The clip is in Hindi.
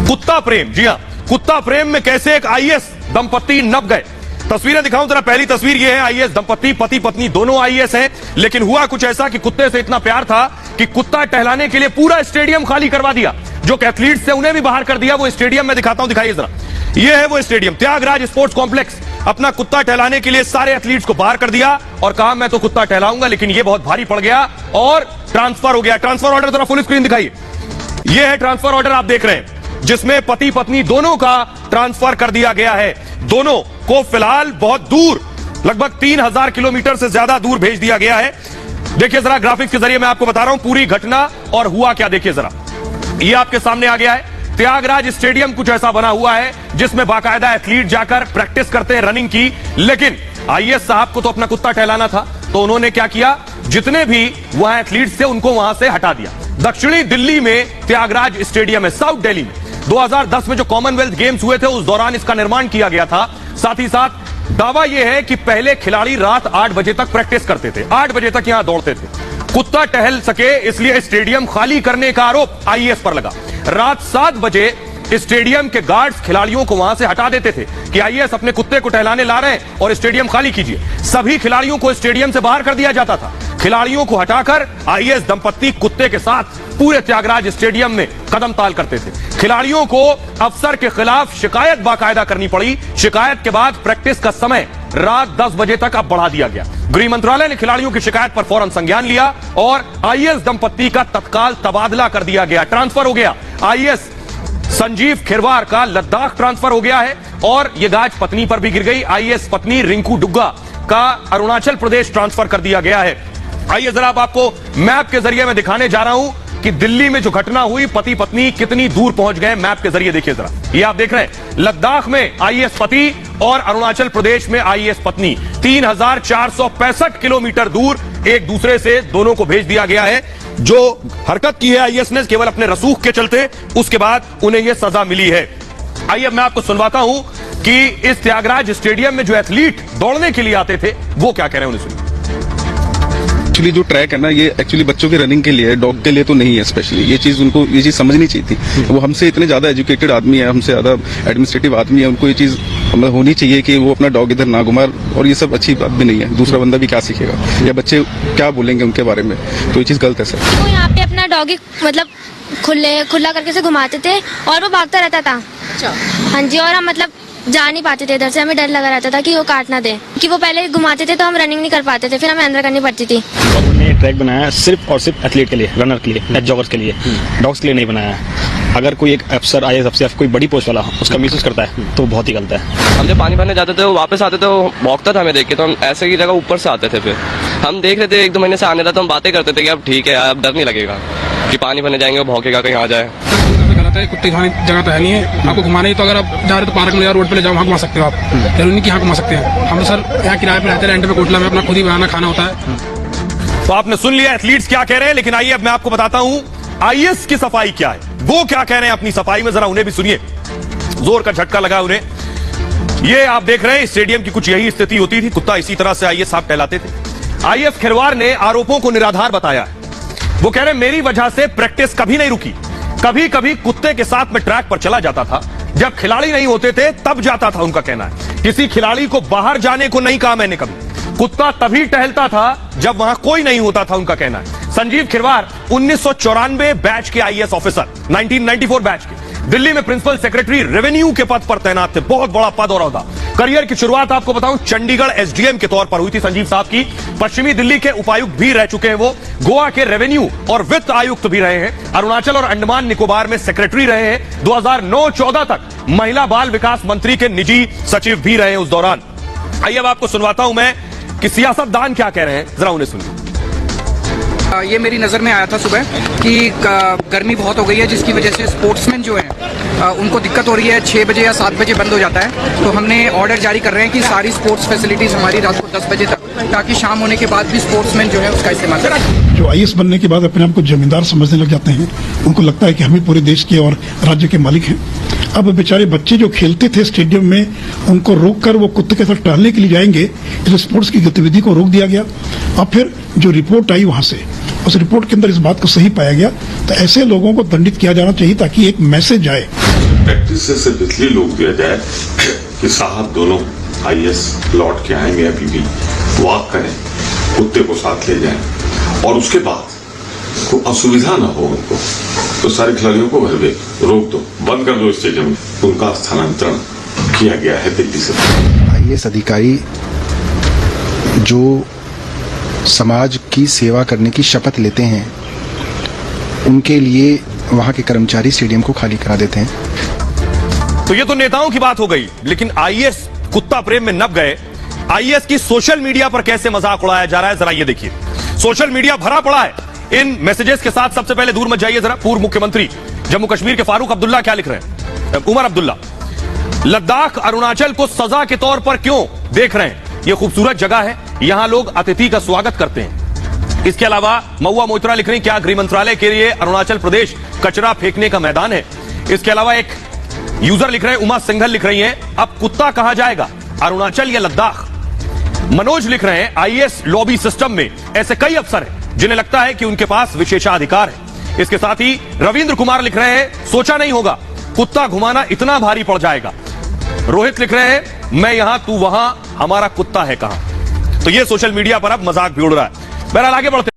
कुत्ता प्रेम, जी हाँ, कुत्ता प्रेम में कैसे एक आईएएस दंपति नप गए। तस्वीरें दिखाऊं जरा। पहली तस्वीर ये है, आईएएस दंपति, पति पत्नी दोनों आईएएस हैं, लेकिन हुआ कुछ ऐसा कि कुत्ते से इतना प्यार था कि कुत्ता टहलाने के लिए पूरा स्टेडियम खाली करवा दिया। जो एथलीट्स थे उन्हें भी बाहर कर दिया। वो स्टेडियम में दिखाता हूं, दिखाइए जरा। ये है वो स्टेडियम, त्यागराज स्पोर्ट्स कॉम्प्लेक्स। अपना कुत्ता टहलाने के लिए सारे एथलीट्स को बाहर कर दिया और कहा मैं तो कुत्ता टहलाऊंगा, लेकिन ये बहुत भारी पड़ गया और ट्रांसफर हो गया। ट्रांसफर ऑर्डर जरा फुल स्क्रीन दिखाइए। ये है ट्रांसफर ऑर्डर, आप देख रहे हैं, जिसमें पति पत्नी दोनों का ट्रांसफर कर दिया गया है। दोनों को फिलहाल बहुत दूर, लगभग 3000 किलोमीटर से ज्यादा दूर भेज दिया गया है। देखिए जरा, ग्राफिक्स के जरिए मैं आपको बता रहा हूं पूरी घटना और हुआ क्या। देखिए जरा, ये आपके सामने आ गया है। त्यागराज स्टेडियम कुछ ऐसा बना हुआ है जिसमें बाकायदा एथलीट जाकर प्रैक्टिस करते हैं रनिंग की, लेकिन आईएएस साहब को तो अपना कुत्ता टहलाना था, तो उन्होंने क्या किया, जितने भी वहां एथलीट्स थे उनको वहां से हटा दिया। दक्षिणी दिल्ली में त्यागराज स्टेडियम है, साउथ दिल्ली में 2010 में जो कॉमनवेल्थ गेम्स हुए थे उस दौरान इसका निर्माण किया गया था। साथ ही साथ दावा यह है कि पहले खिलाड़ी रात 8 बजे तक प्रैक्टिस करते थे, 8 बजे तक यहां दौड़ते थे। कुत्ता टहल सके इसलिए स्टेडियम खाली करने का आरोप आईएएस पर लगा। रात 7 बजे स्टेडियम के गार्ड्स खिलाड़ियों को वहां से हटा देते थे कि आईएएस अपने कुत्ते को टहलाने ला रहे हैं और स्टेडियम खाली कीजिए। सभी खिलाड़ियों को स्टेडियम से बाहर कर दिया जाता था। खिलाड़ियों को हटाकर आईएएस दंपत्ति कुत्ते के साथ पूरे त्यागराज स्टेडियम में कदम ताल करते थे। खिलाड़ियों को अफसर के खिलाफ शिकायत बाकायदा करनी पड़ी। शिकायत के बाद प्रैक्टिस का समय रात 10 बजे तक अब बढ़ा दिया गया। गृह मंत्रालय ने खिलाड़ियों की शिकायत पर फौरन संज्ञान लिया और आईएएस दंपत्ति का तत्काल तबादला कर दिया गया, ट्रांसफर हो गया। आईएएस संजीव खिरवार का लद्दाख ट्रांसफर हो गया है और यह गाज पत्नी पर भी गिर गई। आईएएस पत्नी रिंकू डुग्गा का अरुणाचल प्रदेश ट्रांसफर कर दिया गया है। आइए जरा अब आपको मैप के जरिए मैं दिखाने जा रहा हूं कि दिल्ली में जो घटना हुई, पति पत्नी कितनी दूर पहुंच गए। मैप के जरिए देखिए जरा, ये आप देख रहे हैं, लद्दाख में आईएएस पति और अरुणाचल प्रदेश में आईएएस पत्नी 3465 किलोमीटर दूर एक दूसरे से दोनों को भेज दिया गया है। जो हरकत की है आईएएस ने केवल अपने रसूख के चलते, उसके बाद उन्हें यह सजा मिली है। आइए मैं आपको सुनवाता हूं कि इस त्यागराज स्टेडियम में जो एथलीट दौड़ने के लिए आते थे वो क्या कह रहे हैं, उन्हें सुनिए। एक्चुअली जो ट्रैक है ना, ये एक्चुअली बच्चों के रनिंग के लिए है, डॉग के लिए तो नहीं है। स्पेशली ये चीज उनको ये चीज समझनी चाहिए थी। वो हमसे इतने ज्यादा एजुकेटेड आदमी है, हमसे ज्यादा एडमिनिस्ट्रेटिव आदमी है, उनको ये चीज होनी चाहिए कि वो अपना डॉग इधर ना घुमा। और ये सब अच्छी बात भी नहीं है। दूसरा बंदा भी क्या सीखेगा या बच्चे क्या बोलेंगे उनके बारे में, तो ये चीज गलत है सर। वो यहाँ पे अपना डॉगी मतलब खुला करके से घुमाते थे और वो भागता रहता था। हाँ जी, और हम मतलब जा नहीं पाते थे इधर से, हमें डर लगा रहता था कि वो काट ना दे, कि वो पहले घुमाते थे तो हम रनिंग नहीं कर पाते थे, फिर हमें अंदर करनी पड़ती थी। हमने ट्रैक बनाया सिर्फ और सिर्फ एथलीट के लिए, रनर के लिए, जॉगर्स के लिए, डॉग्स के लिए नहीं बनाया है। अगर कोई एक अफसर आईएएस अफसर कोई बड़ी पोस्ट वाला उसका मिसयूज करता है तो बहुत ही गलत है। हम जब पानी भरने जाते थे वो वापस आते थे, वो भौंकता था हमें देख के, तो हम ऐसे की जगह ऊपर से आते थे। फिर हम देख रहे थे 1-2 महीने से आने रहा, तो हम बातें करते थे कि अब ठीक है, अब डर नहीं लगेगा कि पानी भरने जाएंगे वो भौंकेगा कहीं आ जाए। कुत्ते खाने जगह तो है नहीं है, आपको घुमाने तो अगर आप जा रहे तो पार्क में या रोड पे ले जाओ, वहाँ घुमा सकते हो आप, जरूरी नहीं कि यहाँ घुमा सकते हैं। हम सर यहाँ किराए पे रहते हैं, रेंट पे कोटला में, अपना खुद ही बनाना खाना होता है। तो आपने सुन लिया एथलीट्स क्या कह रहे हैं, लेकिन आइए अब मैं आपको बताता हूं आईएएस की सफाई क्या है, वो क्या कह रहे हैं अपनी सफाई में, जरा उन्हें भी सुनिए। जोर का झटका लगा उन्हें। ये आप देख रहे हैं स्टेडियम की कुछ यही स्थिति होती थी, कुत्ता इसी तरह से आईएएस साहब टहलाते थे। आईएएस खिरवार ने आरोपों को निराधार बताया है। वो कह रहे हैं मेरी वजह से प्रैक्टिस कभी नहीं रुकी, कभी कभी कुत्ते के साथ में ट्रैक पर चला जाता था, जब खिलाड़ी नहीं होते थे तब जाता था, उनका कहना है। किसी खिलाड़ी को बाहर जाने को नहीं कहा मैंने कभी, कुत्ता तभी टहलता था जब वहां कोई नहीं होता था, उनका कहना है। संजीव खिरवार 1994 बैच के आईएएस ऑफिसर, 1994 बैच के, दिल्ली में प्रिंसिपल सेक्रेटरी रेवेन्यू के पद पर तैनात थे, बहुत बड़ा पद और ओहदा। करियर की शुरुआत आपको बताऊं चंडीगढ़ एसडीएम के तौर पर हुई थी संजीव साहब की। पश्चिमी दिल्ली के उपायुक्त भी रह चुके हैं वो, गोवा के रेवेन्यू और वित्त आयुक्त भी रहे हैं, अरुणाचल और अंडमान निकोबार में सेक्रेटरी रहे हैं, 2009-14 तक महिला बाल विकास मंत्री के निजी सचिव भी रहे हैं उस दौरान। आइए अब आपको सुनवाता हूं मैं कि सियासतदान क्या कह रहे हैं, जरा उन्हें सुनिए। ये मेरी नज़र में आया था सुबह कि गर्मी बहुत हो गई है, जिसकी वजह से स्पोर्ट्समैन जो हैं उनको दिक्कत हो रही है। 6 बजे या 7 बजे बंद हो जाता है, तो हमने ऑर्डर जारी कर रहे हैं कि सारी स्पोर्ट्स फैसिलिटीज़ हमारी रात को 10 बजे तक, ताकि शाम होने के बाद भी स्पोर्ट्समैन जो है उसका इस्तेमाल करें। जो आईएएस बनने के बाद अपने आप को जमींदार समझने लग जाते हैं, उनको लगता है कि हम ही पूरे देश के और राज्य के मालिक हैं। अब बेचारे बच्चे जो खेलते थे स्टेडियम में, उनको रोककर वो कुत्ते के साथ टहलने के लिए जाएंगे, इसलिए स्पोर्ट्स की गतिविधि को रोक दिया गया। और फिर जो रिपोर्ट आई वहां से, उस रिपोर्ट के अंदर इस बात को सही पाया गया, तो ऐसे लोगों को दंडित किया जाना चाहिए ताकि एक मैसेज आए। प्रैक्टिस से सिर्फ इसलिए लोग दिया जाए कि साहब दोनों आईएएस लौट के आएंगे, अभी भी वॉक करें, कुत्ते को साथ ले जाएं और उसके बाद कोई असुविधा ना हो उनको, तो सारे खिलाड़ियों को घर में रोक दो, बंद कर दो स्टेडियम, उनका स्थानांतरण किया गया है दिल्ली से। आईएएस अधिकारी जो समाज की सेवा करने की शपथ लेते हैं, उनके लिए वहां के कर्मचारी स्टेडियम को खाली करा देते हैं। तो ये तो नेताओं की बात हो गई, लेकिन आईएएस कुत्ता प्रेम में नप गए आईएएस की सोशल मीडिया पर कैसे मजाक उड़ाया जा रहा है, जरा ये देखिए। सोशल मीडिया भरा पड़ा है इन मैसेजेस के साथ। सबसे पहले दूर मत जाइए जरा, पूर्व मुख्यमंत्री जम्मू कश्मीर के फारूक अब्दुल्ला क्या लिख रहे हैं, उमर अब्दुल्ला, लद्दाख अरुणाचल को सजा के तौर पर क्यों देख रहे हैं? ये खूबसूरत जगह है, यहां लोग अतिथि का स्वागत करते हैं। इसके अलावा महुआ मोइत्रा लिख रही, क्या गृह मंत्रालय के लिए अरुणाचल प्रदेश कचरा फेंकने का मैदान है? इसके अलावा एक यूजर लिख रहे हैं, उमा सिंघल लिख रही हैं, अब कुत्ता कहां जाएगा, अरुणाचल या लद्दाख? मनोज लिख रहे हैं, आईएएस लॉबी सिस्टम में ऐसे कई अफसर हैं जिन्हें लगता है कि उनके पास विशेषाधिकार है। इसके साथ ही रविंद्र कुमार लिख रहे हैं, सोचा नहीं होगा कुत्ता घुमाना इतना भारी पड़ जाएगा। रोहित लिख रहे हैं, मैं यहां तू वहां, हमारा कुत्ता है कहां? तो ये सोशल मीडिया पर अब मजाक भी उड़ रहा है। बहरहाल आगे बढ़ते